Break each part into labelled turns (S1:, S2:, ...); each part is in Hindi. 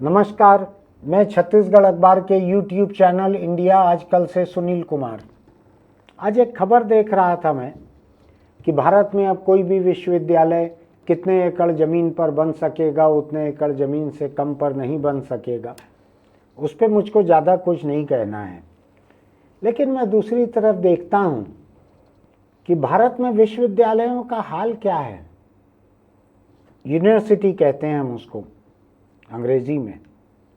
S1: नमस्कार, मैं छत्तीसगढ़ अखबार के YouTube चैनल इंडिया आजकल से सुनील कुमार। आज एक खबर देख रहा था मैं कि भारत में अब कोई भी विश्वविद्यालय कितने एकड़ ज़मीन पर बन सकेगा, उतने एकड़ ज़मीन से कम पर नहीं बन सकेगा। उस पर मुझको ज़्यादा कुछ नहीं कहना है, लेकिन मैं दूसरी तरफ देखता हूँ कि भारत में विश्वविद्यालयों का हाल क्या है। यूनिवर्सिटी कहते हैं हम उसको, अंग्रेजी में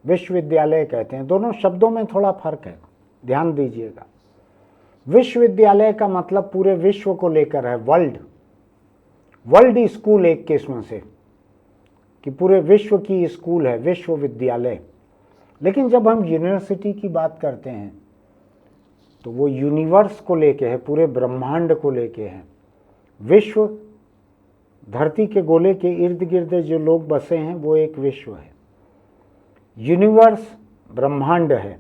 S1: विश्वविद्यालय कहते हैं। दोनों शब्दों में थोड़ा फर्क है, ध्यान दीजिएगा। विश्वविद्यालय का मतलब पूरे विश्व को लेकर है, वर्ल्ड स्कूल एक किस्म से, कि पूरे विश्व की स्कूल है विश्वविद्यालय। लेकिन जब हम यूनिवर्सिटी की बात करते हैं तो वो यूनिवर्स को लेके है, पूरे ब्रह्मांड को लेके है। विश्व, धरती के गोले के इर्द गिर्द जो लोग बसे हैं वो एक विश्व है। यूनिवर्स ब्रह्मांड है।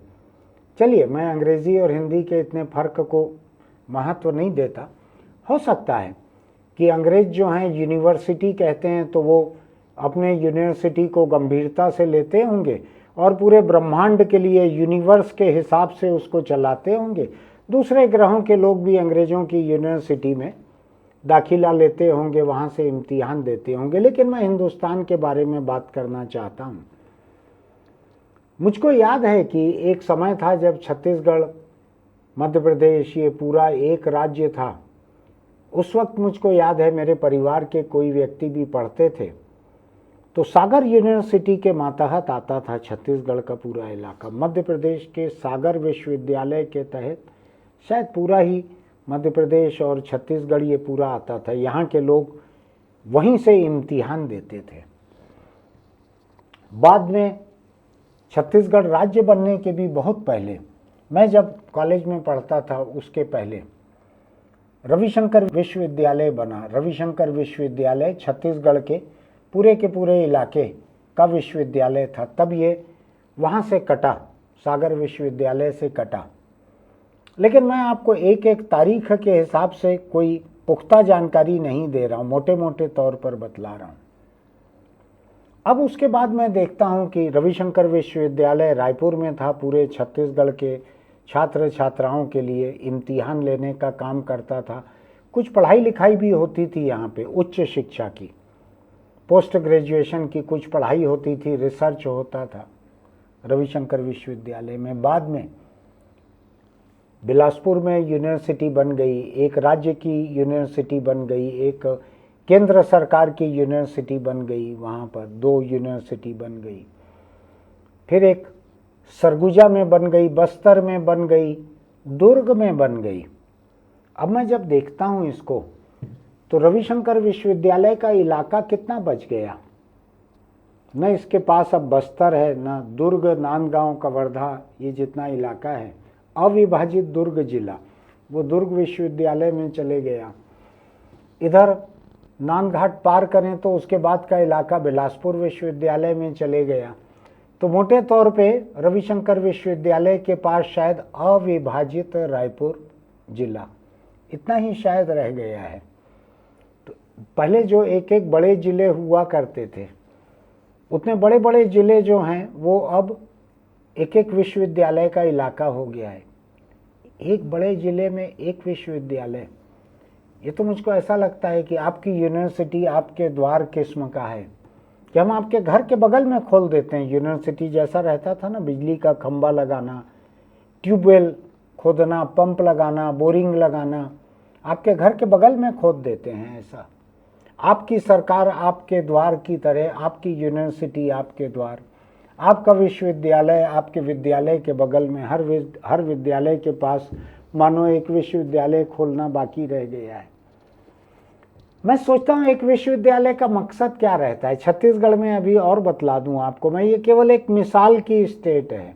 S1: चलिए, मैं अंग्रेजी और हिंदी के इतने फर्क को महत्व नहीं देता। हो सकता है कि अंग्रेज जो हैं यूनिवर्सिटी कहते हैं तो वो अपने यूनिवर्सिटी को गंभीरता से लेते होंगे और पूरे ब्रह्मांड के लिए यूनिवर्स के हिसाब से उसको चलाते होंगे। दूसरे ग्रहों के लोग भी अंग्रेजों की यूनिवर्सिटी में दाखिला लेते होंगे, वहाँ से इम्तिहान देते होंगे। लेकिन मैं हिंदुस्तान के बारे में बात करना चाहता हूँ। मुझको याद है कि एक समय था जब छत्तीसगढ़, मध्य प्रदेश, ये पूरा एक राज्य था। उस वक्त मुझको याद है मेरे परिवार के कोई व्यक्ति भी पढ़ते थे तो सागर यूनिवर्सिटी के मातहत आता था छत्तीसगढ़ का पूरा इलाका। मध्य प्रदेश के सागर विश्वविद्यालय के तहत शायद पूरा ही मध्य प्रदेश और छत्तीसगढ़ ये पूरा आता था। यहाँ के लोग वहीं से इम्तिहान देते थे। बाद में छत्तीसगढ़ राज्य बनने के भी बहुत पहले, मैं जब कॉलेज में पढ़ता था उसके पहले, रविशंकर विश्वविद्यालय बना। रविशंकर विश्वविद्यालय छत्तीसगढ़ के पूरे इलाके का विश्वविद्यालय था। तब ये वहाँ से कटा, सागर विश्वविद्यालय से कटा। लेकिन मैं आपको एक एक तारीख के हिसाब से कोई पुख्ता जानकारी नहीं दे रहा हूँ, मोटे मोटे तौर पर बतला रहा हूँ। अब उसके बाद मैं देखता हूँ कि रविशंकर विश्वविद्यालय रायपुर में था, पूरे छत्तीसगढ़ के छात्र छात्राओं के लिए इम्तिहान लेने का काम करता था। कुछ पढ़ाई लिखाई भी होती थी यहाँ पे, उच्च शिक्षा की, पोस्ट ग्रेजुएशन की कुछ पढ़ाई होती थी, रिसर्च होता था रविशंकर विश्वविद्यालय में। बाद में बिलासपुर में यूनिवर्सिटी बन गई, एक राज्य की यूनिवर्सिटी बन गई, एक केंद्र सरकार की यूनिवर्सिटी बन गई। वहाँ पर 2 यूनिवर्सिटी बन गई। फिर एक सरगुजा में बन गई, बस्तर में बन गई, दुर्ग में बन गई। अब मैं जब देखता हूँ इसको तो रविशंकर विश्वविद्यालय का इलाका कितना बच गया। न इसके पास अब बस्तर है, न दुर्ग, नांदगांव, कवर्धा, ये जितना इलाका है अविभाजित दुर्ग जिला, वो दुर्ग विश्वविद्यालय में चले गया। इधर नानघाट पार करें तो उसके बाद का इलाका बिलासपुर विश्वविद्यालय में चले गया। तो मोटे तौर पे रविशंकर विश्वविद्यालय के पास शायद अविभाजित रायपुर जिला इतना ही शायद रह गया है। तो पहले जो एक एक बड़े जिले हुआ करते थे, उतने बड़े बड़े जिले जो हैं वो अब एक एक विश्वविद्यालय का इलाका हो गया है। एक बड़े जिले में एक विश्वविद्यालय, ये तो मुझको ऐसा लगता है कि आपकी यूनिवर्सिटी आपके द्वार किस्म का है कि हम आपके घर के बगल में खोल देते हैं। यूनिवर्सिटी जैसा रहता था ना, बिजली का खंभा लगाना, ट्यूबवेल खोदना, पंप लगाना, बोरिंग लगाना, आपके घर के बगल में खोद देते हैं। ऐसा आपकी सरकार आपके द्वार की तरह, आपकी यूनिवर्सिटी आपके द्वार, आपका विश्वविद्यालय आपके विद्यालय के बगल में। हर विद्यालय के पास मानो एक विश्वविद्यालय खोलना बाकी रह गया है। मैं सोचता हूँ एक विश्वविद्यालय का मकसद क्या रहता है छत्तीसगढ़ में। अभी और बतला दूँ आपको मैं, ये केवल एक मिसाल की स्टेट है।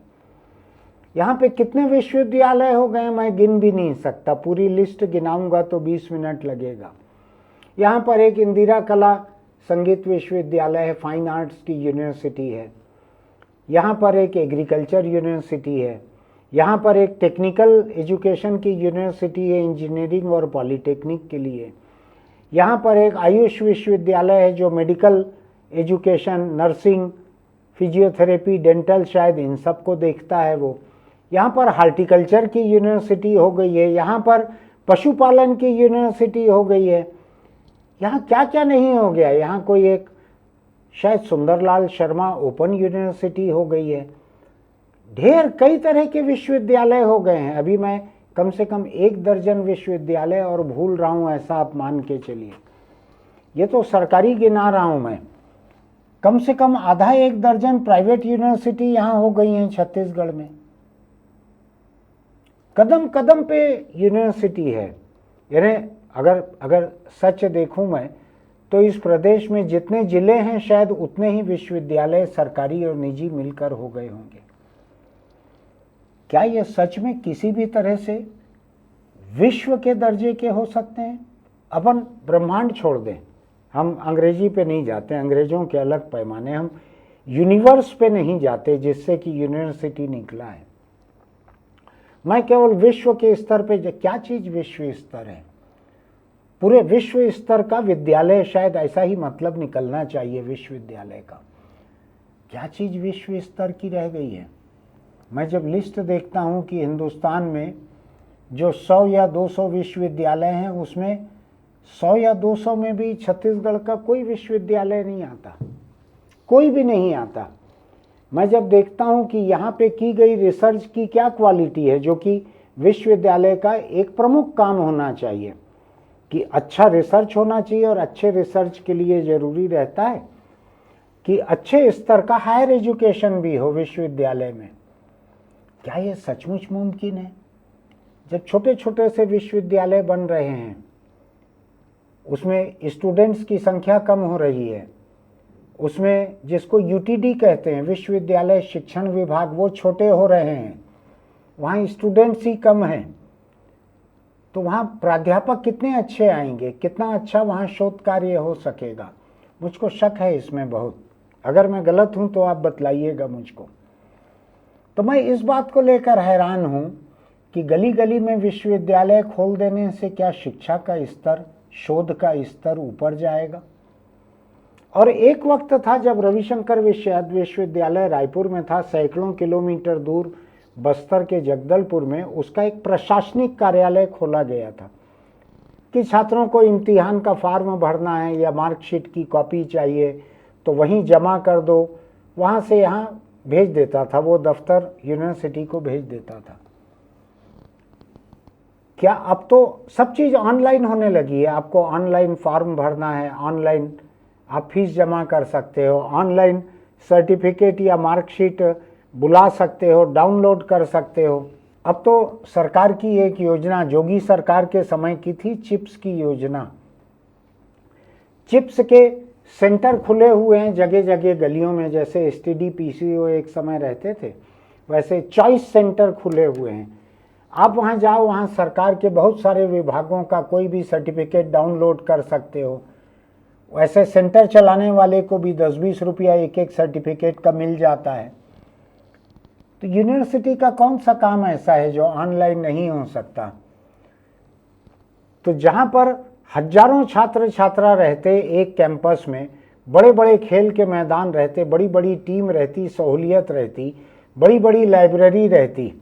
S1: यहाँ पे कितने विश्वविद्यालय हो गए मैं गिन भी नहीं सकता, पूरी लिस्ट गिनाऊंगा तो 20 मिनट लगेगा। यहाँ पर एक इंदिरा कला संगीत विश्वविद्यालय है, फाइन आर्ट्स की यूनिवर्सिटी है। यहाँ पर एक एग्रीकल्चर यूनिवर्सिटी है। यहाँ पर एक टेक्निकल एजुकेशन की यूनिवर्सिटी है, इंजीनियरिंग और पॉलिटेक्निक के लिए। यहाँ पर एक आयुष विश्वविद्यालय है जो medical education, nursing, physiotherapy, dental, शायद इन सब को देखता है वो। यहाँ पर हार्टिकल्चर की यूनिवर्सिटी हो गई है, यहाँ पर पशुपालन की यूनिवर्सिटी हो गई है, यहाँ क्या क्या नहीं हो गया। यहाँ कोई एक शायद सुंदरलाल शर्मा ओपन यूनिवर्सिटी हो गई है। ढेर कई तरह के विश्वविद्यालय हो गए हैं। अभी मैं कम से कम 1 दर्जन विश्वविद्यालय और भूल रहा हूँ, ऐसा आप मान के चलिए। ये तो सरकारी गिना रहा हूँ मैं। कम से कम आधा 1 दर्जन प्राइवेट यूनिवर्सिटी यहाँ हो गई हैं छत्तीसगढ़ में। कदम कदम पे यूनिवर्सिटी है। यानी अगर सच देखूं मैं तो इस प्रदेश में जितने जिले हैं शायद उतने ही विश्वविद्यालय सरकारी और निजी मिलकर हो गए होंगे। क्या ये सच में किसी भी तरह से विश्व के दर्जे के हो सकते हैं? अपन ब्रह्मांड छोड़ दें, हम अंग्रेजी पे नहीं जाते, अंग्रेजों के अलग पैमाने, हम यूनिवर्स पे नहीं जाते जिससे कि यूनिवर्सिटी निकला है। मैं केवल विश्व के स्तर पे, क्या चीज विश्व स्तर है? पूरे विश्व स्तर का विद्यालय, शायद ऐसा ही मतलब निकलना चाहिए विश्वविद्यालय का। क्या चीज विश्व स्तर की रह गई है? मैं जब लिस्ट देखता हूं कि हिंदुस्तान में जो 100 या 200 विश्वविद्यालय हैं उसमें 100 या 200 में भी छत्तीसगढ़ का कोई विश्वविद्यालय नहीं आता, कोई भी नहीं आता। मैं जब देखता हूं कि यहाँ पे की गई रिसर्च की क्या क्वालिटी है, जो कि विश्वविद्यालय का एक प्रमुख काम होना चाहिए कि अच्छा रिसर्च होना चाहिए, और अच्छे रिसर्च के लिए ज़रूरी रहता है कि अच्छे स्तर का हायर एजुकेशन भी हो विश्वविद्यालय में। क्या ये सचमुच मुमकिन है? जब छोटे छोटे से विश्वविद्यालय बन रहे हैं, उसमें स्टूडेंट्स की संख्या कम हो रही है, उसमें जिसको यूटीडी कहते हैं, विश्वविद्यालय शिक्षण विभाग, वो छोटे हो रहे हैं, वहाँ स्टूडेंट्स ही कम हैं, तो वहाँ प्राध्यापक कितने अच्छे आएंगे, कितना अच्छा वहाँ शोध कार्य हो सकेगा? मुझको शक है इसमें बहुत। अगर मैं गलत हूँ तो आप बतलाइएगा मुझको। तो मैं इस बात को लेकर हैरान हूँ कि गली गली में विश्वविद्यालय खोल देने से क्या शिक्षा का स्तर, शोध का स्तर ऊपर जाएगा? और एक वक्त था जब रविशंकर विश्वविद्यालय रायपुर में था, सैकड़ों किलोमीटर दूर बस्तर के जगदलपुर में उसका एक प्रशासनिक कार्यालय खोला गया था कि छात्रों को इम्तिहान का फॉर्म भरना है या मार्कशीट की कॉपी चाहिए तो वहीं जमा कर दो, वहाँ से यहाँ भेज देता था, वो दफ्तर यूनिवर्सिटी को भेज देता था। क्या अब तो सब चीज़ ऑनलाइन होने लगी है? आपको ऑनलाइन फॉर्म भरना है, ऑनलाइन आप फीस जमा कर सकते हो, ऑनलाइन सर्टिफिकेट या मार्कशीट बुला सकते हो, डाउनलोड कर सकते हो। अब तो सरकार की एक योजना, जोगी सरकार के समय की थी, चिप्स की योजना। चिप्स के सेंटर खुले हुए हैं जगह जगह गलियों में, जैसे एसटीडी पीसीओ एक समय रहते थे, वैसे चॉइस सेंटर खुले हुए हैं। आप वहाँ जाओ, वहाँ सरकार के बहुत सारे विभागों का कोई भी सर्टिफिकेट डाउनलोड कर सकते हो। वैसे सेंटर चलाने वाले को भी 10-20 रुपया एक एक सर्टिफिकेट का मिल जाता है। तो यूनिवर्सिटी का कौन सा काम ऐसा है जो ऑनलाइन नहीं हो सकता? तो जहाँ पर हजारों छात्र छात्रा रहते एक कैंपस में, बड़े बड़े खेल के मैदान रहते, बड़ी बड़ी टीम रहती, सहूलियत रहती, बड़ी बड़ी लाइब्रेरी रहती,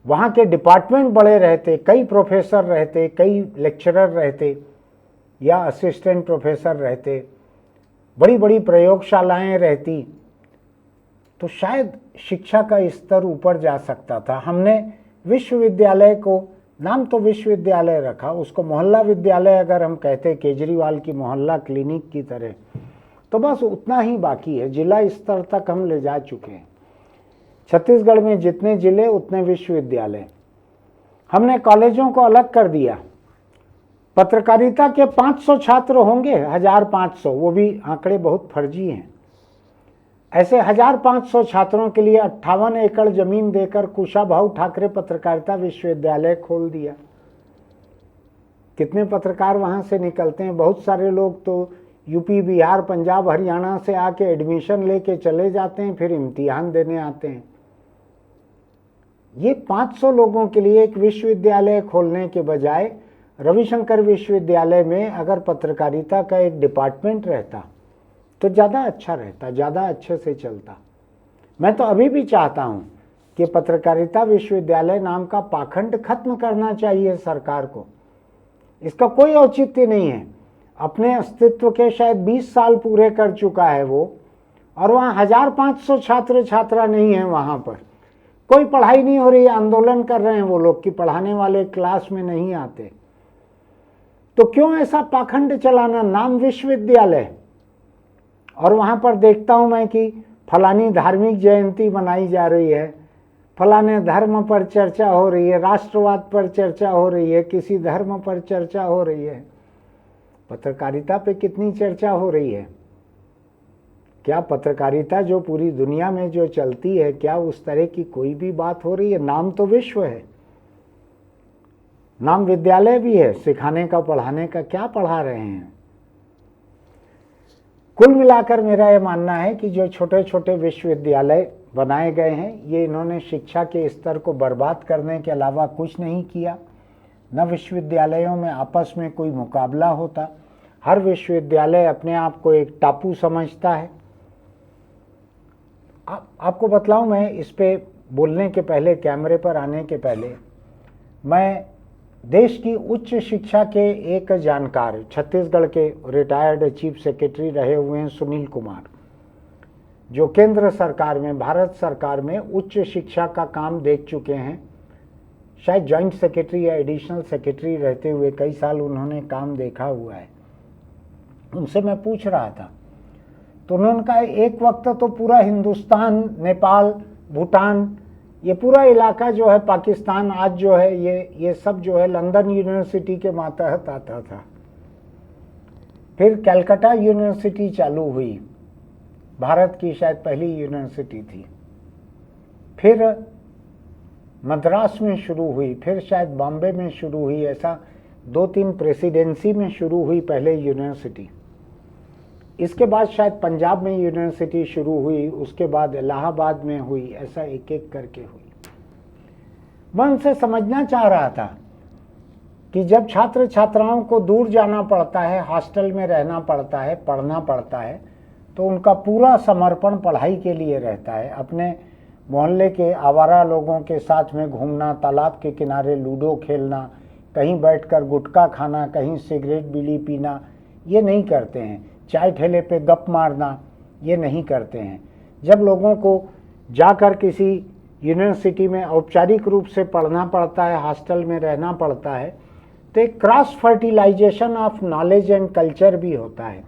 S1: वहाँ के डिपार्टमेंट बड़े रहते, कई प्रोफेसर रहते, कई लेक्चरर रहते या असिस्टेंट प्रोफेसर रहते, बड़ी बड़ी प्रयोगशालाएं रहती, तो शायद शिक्षा का स्तर ऊपर जा सकता था। हमने विश्वविद्यालय को, नाम तो विश्वविद्यालय रखा, उसको मोहल्ला विद्यालय अगर हम कहते, केजरीवाल की मोहल्ला क्लिनिक की तरह, तो बस उतना ही बाकी है। जिला स्तर तक हम ले जा चुके हैं। छत्तीसगढ़ में जितने जिले उतने विश्वविद्यालय। हमने कॉलेजों को अलग कर दिया। पत्रकारिता के 500 छात्र होंगे, 1500, वो भी आंकड़े बहुत फर्जी हैं। ऐसे 1500 छात्रों के लिए 58 एकड़ जमीन देकर कुशाभाऊ ठाकरे पत्रकारिता विश्वविद्यालय खोल दिया। कितने पत्रकार वहां से निकलते हैं? बहुत सारे लोग तो यूपी, बिहार, पंजाब, हरियाणा से आके एडमिशन लेके चले जाते हैं, फिर इम्तिहान देने आते हैं। ये 500 लोगों के लिए एक विश्वविद्यालय खोलने के बजाय रविशंकर विश्वविद्यालय में अगर पत्रकारिता का एक डिपार्टमेंट रहता तो ज़्यादा अच्छा रहता, ज़्यादा अच्छे से चलता। मैं तो अभी भी चाहता हूँ कि पत्रकारिता विश्वविद्यालय नाम का पाखंड खत्म करना चाहिए सरकार को। इसका कोई औचित्य नहीं है। अपने अस्तित्व के शायद 20 साल पूरे कर चुका है वो, और वहाँ 1500 छात्र छात्रा नहीं है, वहाँ पर कोई पढ़ाई नहीं हो रही है। आंदोलन कर रहे हैं वो लोग कि पढ़ाने वाले क्लास में नहीं आते। तो क्यों ऐसा पाखंड चलाना? नाम विश्वविद्यालय, और वहाँ पर देखता हूँ मैं कि फलानी धार्मिक जयंती मनाई जा रही है, फलाने धर्म पर चर्चा हो रही है, राष्ट्रवाद पर चर्चा हो रही है, किसी धर्म पर चर्चा हो रही है। पत्रकारिता पे कितनी चर्चा हो रही है? क्या पत्रकारिता जो पूरी दुनिया में जो चलती है, क्या उस तरह की कोई भी बात हो रही है? नाम तो विश्व है, नाम विद्यालय भी है, सिखाने का पढ़ाने का। क्या पढ़ा रहे हैं? कुल मिलाकर मेरा यह मानना है कि जो छोटे छोटे विश्वविद्यालय बनाए गए हैं, ये इन्होंने शिक्षा के स्तर को बर्बाद करने के अलावा कुछ नहीं किया। न विश्वविद्यालयों में आपस में कोई मुकाबला होता। हर विश्वविद्यालय अपने आप को एक टापू समझता है। आपको बतलाऊं, मैं इस पे बोलने के पहले, कैमरे पर आने के पहले, मैं देश की उच्च शिक्षा के एक जानकार, छत्तीसगढ़ के रिटायर्ड चीफ सेक्रेटरी रहे हुए हैं सुनील कुमार, जो केंद्र सरकार में, भारत सरकार में उच्च शिक्षा का काम देख चुके हैं। शायद जॉइंट सेक्रेटरी या एडिशनल सेक्रेटरी रहते हुए कई साल उन्होंने काम देखा हुआ है। उनसे मैं पूछ रहा था तो उन्होंने कहा एक वक्त तो पूरा हिंदुस्तान, नेपाल, भूटान, ये पूरा इलाका जो है, पाकिस्तान आज जो है, ये सब जो है लंदन यूनिवर्सिटी के मातहत आता था। फिर कलकत्ता यूनिवर्सिटी चालू हुई, भारत की शायद पहली यूनिवर्सिटी थी। फिर मद्रास में शुरू हुई, फिर शायद बॉम्बे में शुरू हुई। ऐसा 2-3 प्रेसिडेंसी में शुरू हुई पहले यूनिवर्सिटी। इसके बाद शायद पंजाब में यूनिवर्सिटी शुरू हुई, उसके बाद इलाहाबाद में हुई, ऐसा एक एक करके हुई। मैं उनसे समझना चाह रहा था कि जब छात्र छात्राओं को दूर जाना पड़ता है, हॉस्टल में रहना पड़ता है, पढ़ना पड़ता है, तो उनका पूरा समर्पण पढ़ाई के लिए रहता है। अपने मोहल्ले के आवारा लोगों के साथ में घूमना, तालाब के किनारे लूडो खेलना, कहीं बैठकर गुटखा खाना, कहीं सिगरेट बीड़ी पीना, ये नहीं करते हैं। चाय ठेले पे गप मारना, ये नहीं करते हैं। जब लोगों को जाकर किसी यूनिवर्सिटी में औपचारिक रूप से पढ़ना पड़ता है, हॉस्टल में रहना पड़ता है, तो एक cross fertilization of knowledge and culture भी होता है।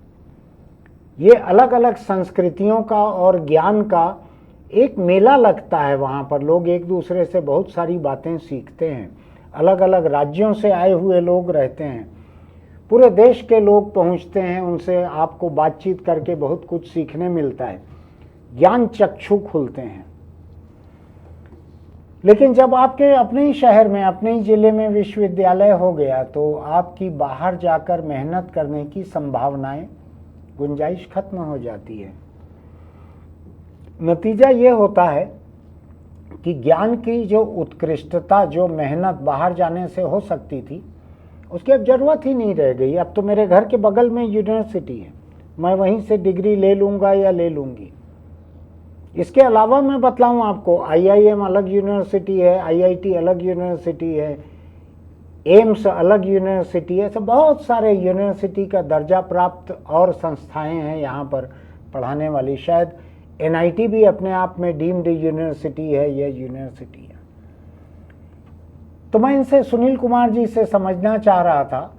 S1: ये अलग अलग संस्कृतियों का और ज्ञान का एक मेला लगता है। वहाँ पर लोग एक दूसरे से बहुत सारी बातें सीखते हैं। अलग अलग राज्यों से आए हुए लोग रहते हैं, पूरे देश के लोग पहुँचते हैं, उनसे आपको बातचीत करके बहुत कुछ सीखने मिलता है, ज्ञान चक्षु खुलते हैं। लेकिन जब आपके अपने ही शहर में, अपने ही जिले में विश्वविद्यालय हो गया, तो आपकी बाहर जाकर मेहनत करने की संभावनाएं, गुंजाइश खत्म हो जाती है। नतीजा ये होता है कि ज्ञान की जो उत्कृष्टता, जो मेहनत बाहर जाने से हो सकती थी, उसकी अब जरूरत ही नहीं रह गई। अब तो मेरे घर के बगल में यूनिवर्सिटी है, मैं वहीं से डिग्री ले लूँगा या ले लूँगी। इसके अलावा मैं बतलाऊँ आपको, IIM अलग यूनिवर्सिटी है, IIT अलग यूनिवर्सिटी है, एम्स अलग यूनिवर्सिटी है। सब बहुत सारे यूनिवर्सिटी का दर्जा प्राप्त और संस्थाएं हैं यहाँ पर पढ़ाने वाली। शायद NIT भी अपने आप में डीम्ड यूनिवर्सिटी है, यह यूनिवर्सिटी है। तो मैं इनसे, सुनील कुमार जी से समझना चाह रहा था।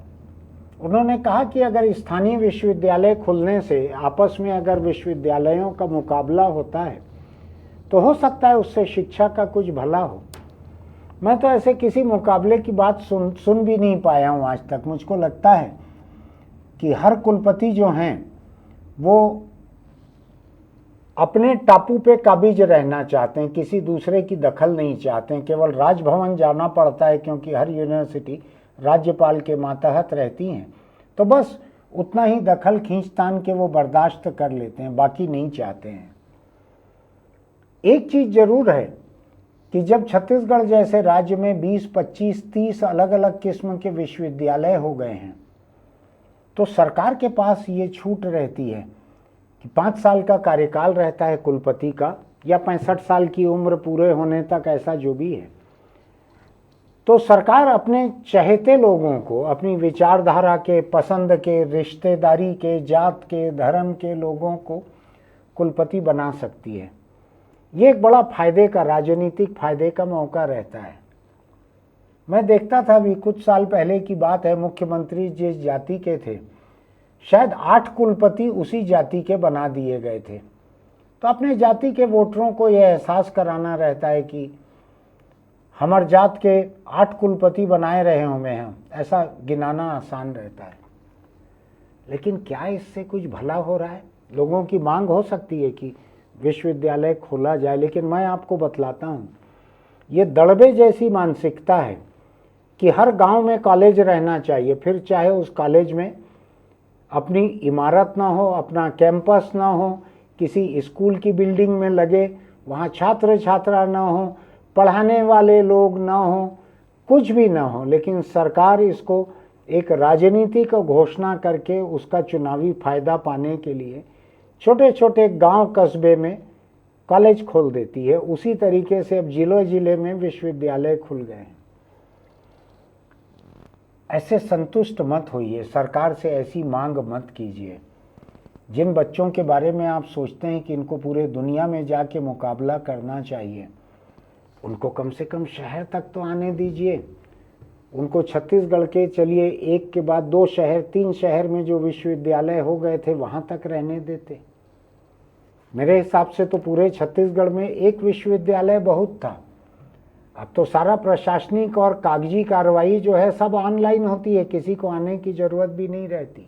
S1: उन्होंने कहा कि अगर स्थानीय विश्वविद्यालय खुलने से आपस में अगर विश्वविद्यालयों का मुकाबला होता है, तो हो सकता है उससे शिक्षा का कुछ भला हो। मैं तो ऐसे किसी मुकाबले की बात सुन भी नहीं पाया हूँ आज तक। मुझको लगता है कि हर कुलपति जो हैं वो अपने टापू पे काबिज रहना चाहते हैं, किसी दूसरे की दखल नहीं चाहते हैं। केवल राजभवन जाना पड़ता है, क्योंकि हर यूनिवर्सिटी राज्यपाल के मातहत रहती हैं, तो बस उतना ही दखल खींचतान के वो बर्दाश्त कर लेते हैं, बाकी नहीं चाहते हैं। एक चीज़ जरूर है कि जब छत्तीसगढ़ जैसे राज्य में 20, 25, 30 अलग अलग किस्म के विश्वविद्यालय हो गए हैं, तो सरकार के पास ये छूट रहती है कि 5 साल का कार्यकाल रहता है कुलपति का, या 65 साल की उम्र पूरे होने तक, ऐसा जो भी है। तो सरकार अपने चहेते लोगों को, अपनी विचारधारा के, पसंद के, रिश्तेदारी के, जात के, धर्म के लोगों को कुलपति बना सकती है। ये एक बड़ा फायदे का, राजनीतिक फायदे का मौका रहता है। मैं देखता था, अभी कुछ साल पहले की बात है, मुख्यमंत्री जिस जाति के थे, शायद 8 कुलपति उसी जाति के बना दिए गए थे। तो अपने जाति के वोटरों को यह एहसास कराना रहता है कि हमार जात के 8 कुलपति बनाए रहे होंगे हम, ऐसा गिनाना आसान रहता है। लेकिन क्या इससे कुछ भला हो रहा है? लोगों की मांग हो सकती है कि विश्वविद्यालय खोला जाए, लेकिन मैं आपको बतलाता हूँ, ये दड़बे जैसी मानसिकता है कि हर गांव में कॉलेज रहना चाहिए, फिर चाहे उस कॉलेज में अपनी इमारत ना हो, अपना कैंपस ना हो, किसी स्कूल की बिल्डिंग में लगे, वहाँ छात्र छात्रा ना हो, पढ़ाने वाले लोग ना हो, कुछ भी ना हो, लेकिन सरकार इसको एक राजनीतिक घोषणा करके उसका चुनावी फायदा पाने के लिए छोटे छोटे गांव कस्बे में कॉलेज खोल देती है। उसी तरीके से अब जिले जिले में विश्वविद्यालय खुल गए हैं। ऐसे संतुष्ट मत होइए, सरकार से ऐसी मांग मत कीजिए। जिन बच्चों के बारे में आप सोचते हैं कि इनको पूरे दुनिया में जाके मुकाबला करना चाहिए, उनको कम से कम शहर तक तो आने दीजिए। उनको छत्तीसगढ़ के, चलिए एक के बाद 2 शहर 3 शहर में जो विश्वविद्यालय हो गए थे वहाँ तक रहने देते। मेरे हिसाब से तो पूरे छत्तीसगढ़ में एक विश्वविद्यालय बहुत था। अब तो सारा प्रशासनिक और कागजी कार्रवाई जो है सब ऑनलाइन होती है, किसी को आने की जरूरत भी नहीं रहती।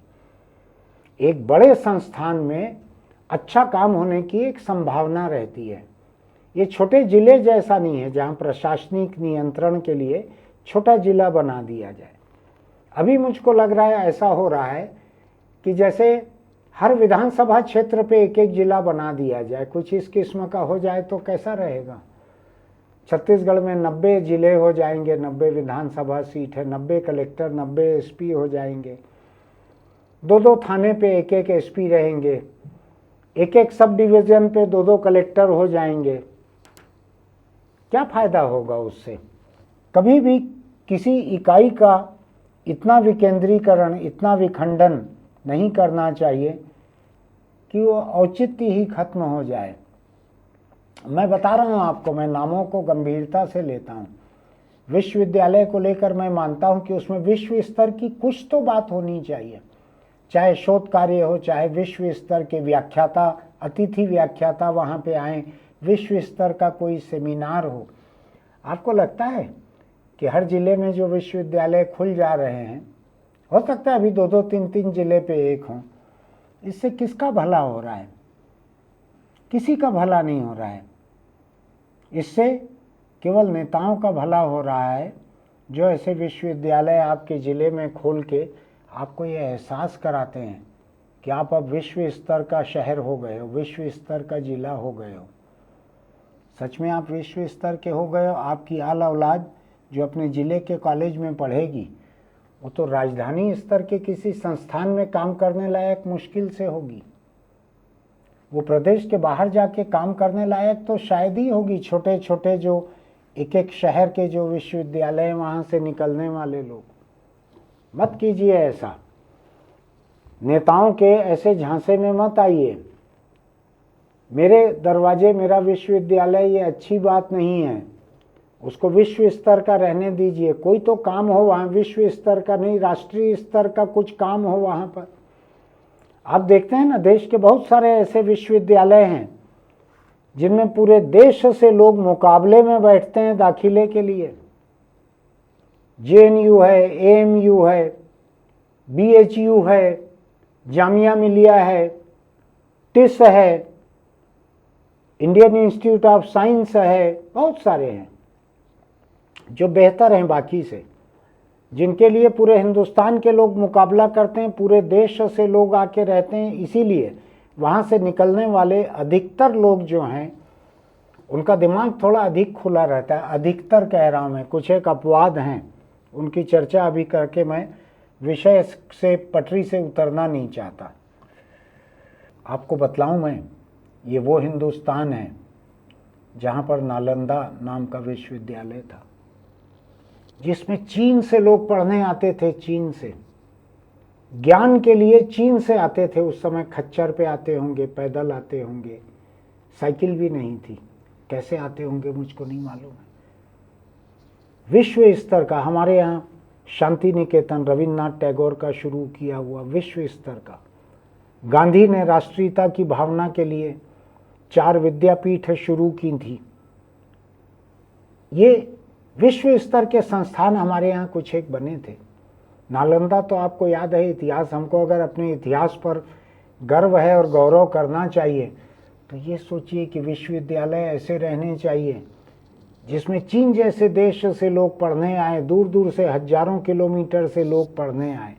S1: एक बड़े संस्थान में अच्छा काम होने की एक संभावना रहती है। ये छोटे जिले जैसा नहीं है जहाँ प्रशासनिक नियंत्रण के लिए छोटा जिला बना दिया जाए। अभी मुझको लग रहा है ऐसा हो रहा है कि जैसे हर विधानसभा क्षेत्र पे एक एक जिला बना दिया जाए, कुछ इस किस्म का हो जाए तो कैसा रहेगा। छत्तीसगढ़ में 90 जिले हो जाएंगे, 90 विधानसभा सीट है, 90 कलेक्टर, 90 एसपी हो जाएंगे, 2-2 थाने पे एक एक एसपी रहेंगे, एक एक सब डिवीजन पे 2-2 कलेक्टर हो जाएंगे। क्या फायदा होगा उससे? कभी भी किसी इकाई का इतना विकेंद्रीकरण, इतना विखंडन नहीं करना चाहिए कि वो औचित्य ही खत्म हो जाए। मैं बता रहा हूँ आपको, मैं नामों को गंभीरता से लेता हूँ। विश्वविद्यालय को लेकर मैं मानता हूँ कि उसमें विश्व स्तर की कुछ तो बात होनी चाहिए, चाहे शोध कार्य हो, चाहे विश्व स्तर के व्याख्याता, अतिथि व्याख्याता वहाँ पे आए, विश्व स्तर का कोई सेमिनार हो। आपको लगता है कि हर जिले में जो विश्वविद्यालय खुल जा रहे हैं, हो सकता है अभी 2-2, 3-3 जिले पे एक हों, इससे किसका भला हो रहा है? किसी का भला नहीं हो रहा है। इससे केवल नेताओं का भला हो रहा है, जो ऐसे विश्वविद्यालय आपके ज़िले में खोल के आपको ये एहसास कराते हैं कि आप अब विश्व स्तर का शहर हो गए हो, विश्व स्तर का जिला हो गए हो। सच में आप विश्व स्तर के हो गए हो। आपकी आल औलाद जो अपने ज़िले के कॉलेज में पढ़ेगी, वो तो राजधानी स्तर के किसी संस्थान में काम करने लायक मुश्किल से होगी। वो प्रदेश के बाहर जाके काम करने लायक तो शायद ही होगी। छोटे छोटे जो एक एक शहर के जो विश्वविद्यालय हैं, वहाँ से निकलने वाले लोग। मत कीजिए ऐसा, नेताओं के ऐसे झांसे में मत आइए। मेरे दरवाजे मेरा विश्वविद्यालय, ये अच्छी बात नहीं है। उसको विश्व स्तर का रहने दीजिए। कोई तो काम हो वहाँ, विश्व स्तर का नहीं, राष्ट्रीय स्तर का कुछ काम हो वहाँ पर। आप देखते हैं ना, देश के बहुत सारे ऐसे विश्वविद्यालय हैं जिनमें पूरे देश से लोग मुकाबले में बैठते हैं दाखिले के लिए। JNU है, AMU है, BHU है, जामिया मिलिया है, टिस है, इंडियन इंस्टीट्यूट ऑफ साइंस है, बहुत सारे हैं जो बेहतर हैं बाकी से, जिनके लिए पूरे हिंदुस्तान के लोग मुकाबला करते हैं, पूरे देश से लोग आके रहते हैं। इसीलिए वहाँ से निकलने वाले अधिकतर लोग जो हैं, उनका दिमाग थोड़ा अधिक खुला रहता है। अधिकतर कह रहा हूँ मैं, कुछ एक अपवाद हैं, उनकी चर्चा अभी करके मैं विषय से, पटरी से उतरना नहीं चाहता। आपको बतलाऊं मैं, ये वो हिंदुस्तान है जहाँ पर नालंदा नाम का विश्वविद्यालय था, जिसमें चीन से लोग पढ़ने आते थे। चीन से ज्ञान के लिए चीन से आते थे। उस समय खच्चर पे आते होंगे, पैदल आते होंगे, साइकिल भी नहीं थी। कैसे आते होंगे मुझको नहीं मालूम है। विश्व स्तर का, हमारे यहाँ शांति निकेतन रविन्द्रनाथ टैगोर का शुरू किया हुआ विश्व स्तर का, गांधी ने राष्ट्रीयता की भावना के लिए 4 विद्यापीठ शुरू की थी। ये विश्व स्तर के संस्थान हमारे यहाँ कुछ एक बने थे। नालंदा तो आपको याद है इतिहास। हमको अगर अपने इतिहास पर गर्व है और गौरव करना चाहिए तो ये सोचिए कि विश्वविद्यालय ऐसे रहने चाहिए जिसमें चीन जैसे देश से लोग पढ़ने आए, दूर दूर से हजारों किलोमीटर से लोग पढ़ने आए।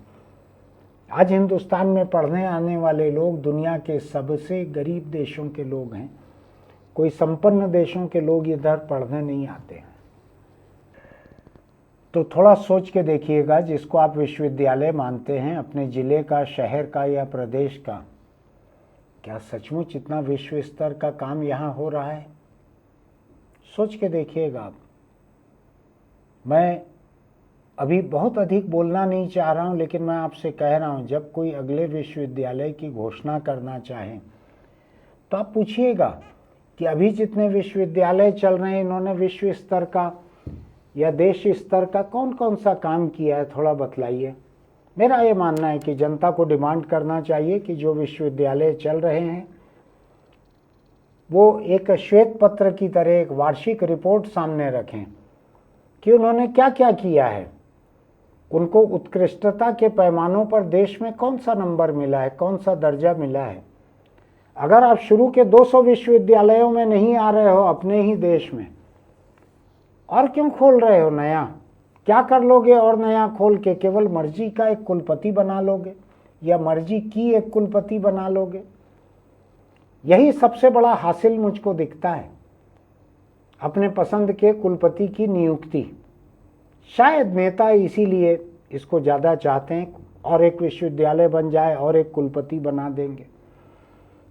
S1: आज हिंदुस्तान में पढ़ने आने वाले लोग दुनिया के सबसे गरीब देशों के लोग हैं। कोई संपन्न देशों के लोग इधर पढ़ने नहीं आते हैं। तो थोड़ा सोच के देखिएगा, जिसको आप विश्वविद्यालय मानते हैं, अपने जिले का, शहर का या प्रदेश का, क्या सचमुच इतना विश्व स्तर का काम यहाँ हो रहा है? सोच के देखिएगा आप। मैं अभी बहुत अधिक बोलना नहीं चाह रहा हूँ, लेकिन मैं आपसे कह रहा हूँ, जब कोई अगले विश्वविद्यालय की घोषणा करना चाहें तो आप पूछिएगा कि अभी जितने विश्वविद्यालय चल रहे हैं, इन्होंने विश्व स्तर का या देश स्तर का कौन कौन सा काम किया है, थोड़ा बतलाइए। मेरा ये मानना है कि जनता को डिमांड करना चाहिए कि जो विश्वविद्यालय चल रहे हैं वो एक श्वेत पत्र की तरह एक वार्षिक रिपोर्ट सामने रखें कि उन्होंने क्या क्या किया है। उनको उत्कृष्टता के पैमानों पर देश में कौन सा नंबर मिला है, कौन सा दर्जा मिला है। अगर आप शुरू के 200 विश्वविद्यालयों में नहीं आ रहे हो अपने ही देश में, और क्यों खोल रहे हो नया? क्या कर लोगे और नया खोल के? केवल मर्जी का एक कुलपति बना लोगे या मर्जी की एक कुलपति बना लोगे? यही सबसे बड़ा हासिल मुझको दिखता है, अपने पसंद के कुलपति की नियुक्ति। शायद नेता इसीलिए इसको ज़्यादा चाहते हैं, और एक विश्वविद्यालय बन जाए और एक कुलपति बना देंगे।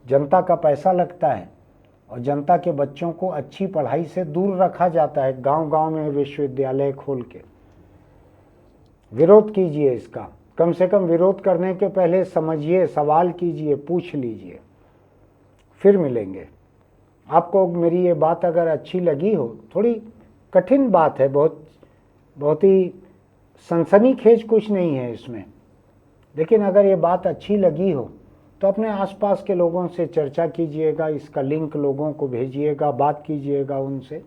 S1: जनता का पैसा लगता है और जनता के बच्चों को अच्छी पढ़ाई से दूर रखा जाता है। गांव-गांव में विश्वविद्यालय खोल के विरोध कीजिए इसका। कम से कम विरोध करने के पहले समझिए, सवाल कीजिए, पूछ लीजिए, फिर मिलेंगे। आपको मेरी ये बात अगर अच्छी लगी हो, थोड़ी कठिन बात है, बहुत ही सनसनीखेज कुछ नहीं है इसमें, लेकिन अगर ये बात अच्छी लगी हो तो अपने आसपास के लोगों से चर्चा कीजिएगा, इसका लिंक लोगों को भेजिएगा, बात कीजिएगा उनसे।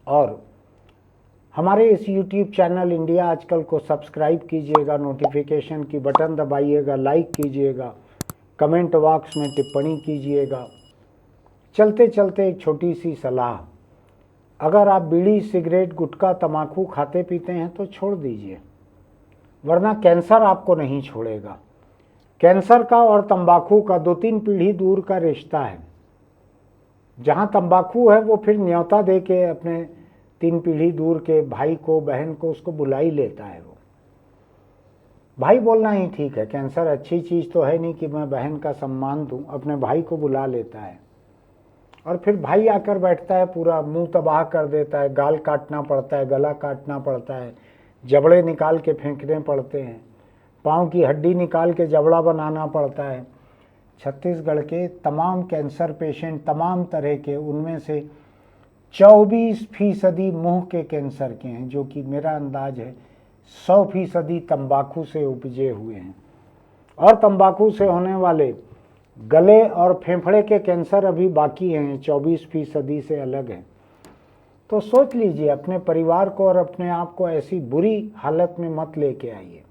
S1: और हमारे इस YouTube चैनल इंडिया आजकल को सब्सक्राइब कीजिएगा, नोटिफिकेशन की बटन दबाइएगा, लाइक कीजिएगा, कमेंट बॉक्स में टिप्पणी कीजिएगा। चलते चलते एक छोटी सी सलाह, अगर आप बीड़ी, सिगरेट, गुटखा, तम्बाकू खाते पीते हैं तो छोड़ दीजिए, वरना कैंसर आपको नहीं छोड़ेगा। कैंसर का और तंबाकू का 2-3 पीढ़ी दूर का रिश्ता है। जहाँ तंबाकू है वो फिर न्योता दे के अपने 3 पीढ़ी दूर के भाई को, बहन को, उसको बुला ही लेता है। वो भाई बोलना ही ठीक है, कैंसर अच्छी चीज़ तो है नहीं कि मैं बहन का सम्मान दूं, अपने भाई को बुला लेता है। और फिर भाई आकर बैठता है, पूरा मुंह तबाह कर देता है, गाल काटना पड़ता है, गला काटना पड़ता है, जबड़े निकाल के फेंकने पड़ते हैं, पाँव की हड्डी निकाल के जबड़ा बनाना पड़ता है। छत्तीसगढ़ के तमाम कैंसर पेशेंट, तमाम तरह के, उनमें से 24% मुंह के कैंसर के हैं, जो कि मेरा अंदाज है 100% तंबाकू से उपजे हुए हैं। और तंबाकू से होने वाले गले और फेफड़े के कैंसर अभी बाकी हैं, 24% से अलग हैं। तो सोच लीजिए, अपने परिवार को और अपने आप को ऐसी बुरी हालत में मत लेके आइए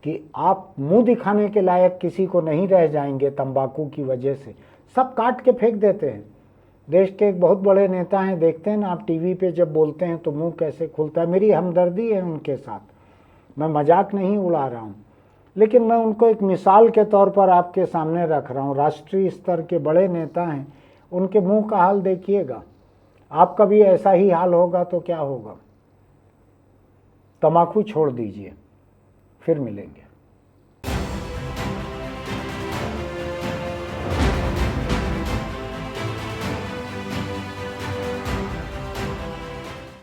S1: कि आप मुंह दिखाने के लायक किसी को नहीं रह जाएंगे तंबाकू की वजह से। सब काट के फेंक देते हैं। देश के एक बहुत बड़े नेता हैं, देखते हैं ना आप टीवी पे जब बोलते हैं तो मुंह कैसे खुलता है। मेरी हमदर्दी है उनके साथ, मैं मजाक नहीं उड़ा रहा हूँ, लेकिन मैं उनको एक मिसाल के तौर पर आपके सामने रख रहा हूँ। राष्ट्रीय स्तर के बड़े नेता हैं, उनके मुंह का हाल देखिएगा। आपका भी ऐसा ही हाल होगा तो क्या होगा। तम्बाकू छोड़ दीजिए, फिर मिलेंगे।